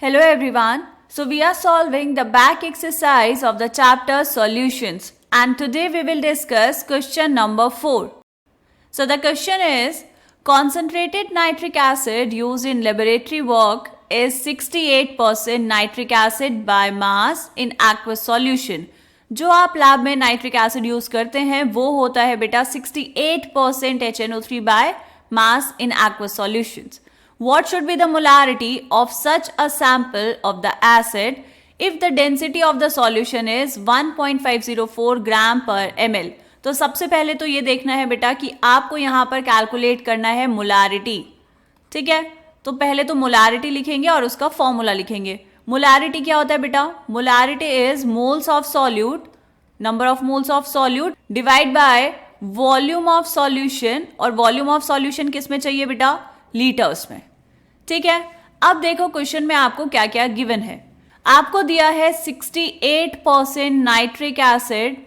Hello everyone. So we are solving the back exercise of the chapter solutions and today we will discuss question number 4. So the question is concentrated nitric acid used in laboratory work is 68% nitric acid by mass in aqueous solution. जो आप lab में nitric acid use करते हैं वो होता है बेटा 68% HNO3 by mass in aqueous solutions. What should be the molarity of such a sample of the acid if the density of the solution is 1.504 ग्राम पर ml? तो सबसे पहले तो ये देखना है बेटा कि आपको यहाँ पर कैलकुलेट करना है मोलारिटी. ठीक है, तो पहले तो मोलारिटी लिखेंगे और उसका फॉर्मूला लिखेंगे. मोलारिटी क्या होता है बेटा? Molarity is moles of solute, number of moles of solute divide by volume of solution. और वॉल्यूम ऑफ सॉल्यूशन किस में चाहिए बेटा? लीटर्स में. ठीक है, अब देखो क्वेश्चन में आपको क्या क्या गिवन है. आपको दिया है 68% nitric acid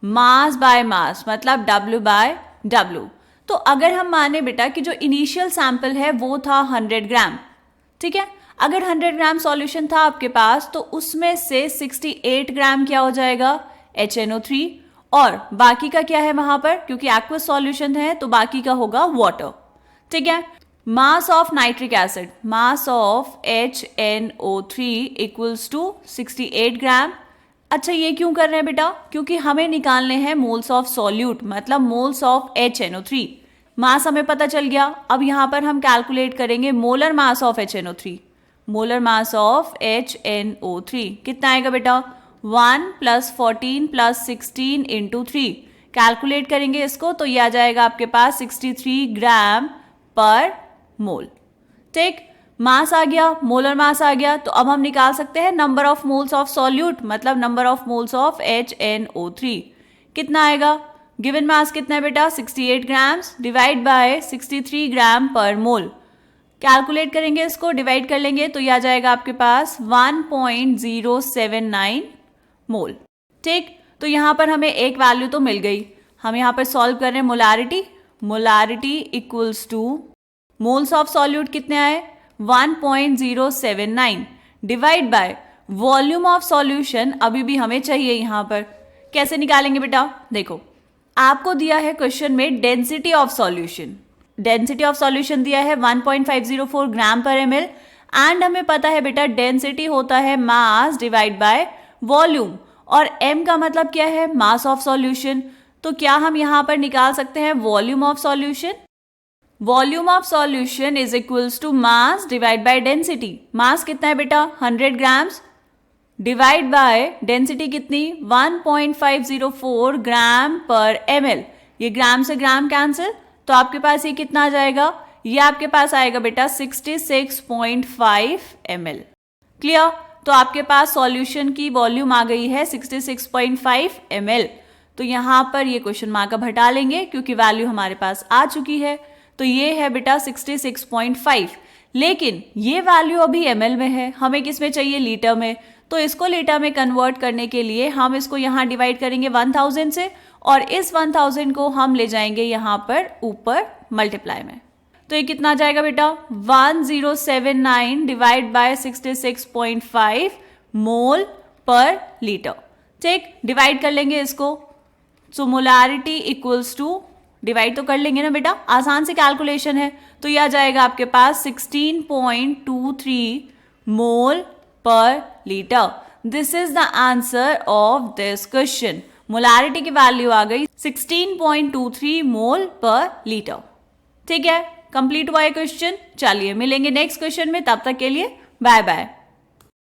mass by mass, मतलब W बाय W. तो अगर हम माने बेटा कि जो इनिशियल सैंपल है वो था 100 ग्राम. ठीक है, अगर 100 ग्राम सॉल्यूशन था आपके पास तो उसमें से 68 ग्राम क्या हो जाएगा? HNO3. और बाकी का क्या है वहां पर? क्योंकि एक्वस सॉल्यूशन है तो बाकी का होगा वाटर. ठीक है, mass of nitric acid, mass of HNO3 equals to 68 gram. अच्छा, ये क्यों कर रहे हैं बेटा? क्योंकि हमें निकालने हैं मोल्स ऑफ सॉल्यूट, मतलब मोल्स ऑफ HNO3. मास हमें पता चल गया. अब यहां पर हम कैलकुलेट करेंगे molar mass of HNO3. Molar mass of HNO3 कितना आएगा बेटा? 1 + 14 + 16 × 3. कैलकुलेट करेंगे इसको तो ये आ जाएगा आपके पास 63 ग्राम पर मोल. ठीक, मास आ गया, मोलर मास आ गया. तो अब हम निकाल सकते हैं number of moles of solute, मतलब number of moles of HNO3. कितना आएगा? गिवन मास कितना है बेटा? 68 ग्राम्स डिवाइड बाय 63 ग्राम पर मोल. कैलकुलेट करेंगे इसको, डिवाइड कर लेंगे तो यह आ जाएगा आपके पास 1.079 मोल. ठीक, तो यहां पर हमें एक वैल्यू तो मिल गई. हम यहां पर सॉल्व कर रहे हैं molarity. Molarity equals two moles of solute कितने आए? 1.079 divide by volume of solution अभी भी हमें चाहिए. यहां पर कैसे निकालेंगे बेटा? देखो, आपको दिया है क्वेश्चन में density of solution. Density of solution दिया है 1.504 ग्राम पर ml एंड हमें पता है बेटा डेंसिटी होता है मास डिवाइड बाय वॉल्यूम. और m का मतलब क्या है? Mass of solution. तो क्या हम यहां पर निकाल सकते हैं volume of solution? Volume of solution is equals to mass divide by density. Mass कितना है बेटा? 100 ग्राम्स डिवाइड बाय डेंसिटी कितनी? 1.504 ग्राम पर ml. ये ग्राम से ग्राम कैंसिल, तो आपके पास ये कितना आ जाएगा? ये आपके पास आएगा बेटा 66.5 ml. क्लियर? तो आपके पास सॉल्यूशन की वॉल्यूम आ गई है 66.5 ml. तो यहां पर ये क्वेश्चन मार्क अब हटा लेंगे क्योंकि वैल्यू हमारे पास आ चुकी है. तो ये है बेटा 66.5. लेकिन ये वैल्यू अभी ml में है, हमें किस में चाहिए? लीटर में. तो इसको लीटर में कन्वर्ट करने के लिए हम इसको यहाँ डिवाइड करेंगे 1000 से और इस 1000 को हम ले जाएंगे यहाँ पर ऊपर मल्टीप्लाई में. तो ये कितना आ जाएगा बेटा? 1079 डिवाइड बाय 66.5 मोल पर लीटर. ठीक, डिवाइड कर लेंगे इसको. सो मोलारिटी इक्वल्स टू, डिवाइड तो कर लेंगे ना बेटा, आसान से कैलकुलेशन है. तो ये आ जाएगा आपके पास 16.23 मोल पर litre. This is the answer of this question. Molarity की वैल्यू आ गई 16.23 मोल पर लीटर. ठीक है, कंप्लीट हुआ है क्वेश्चन. चलिए मिलेंगे नेक्स्ट क्वेश्चन में, तब तक के लिए बाय बाय.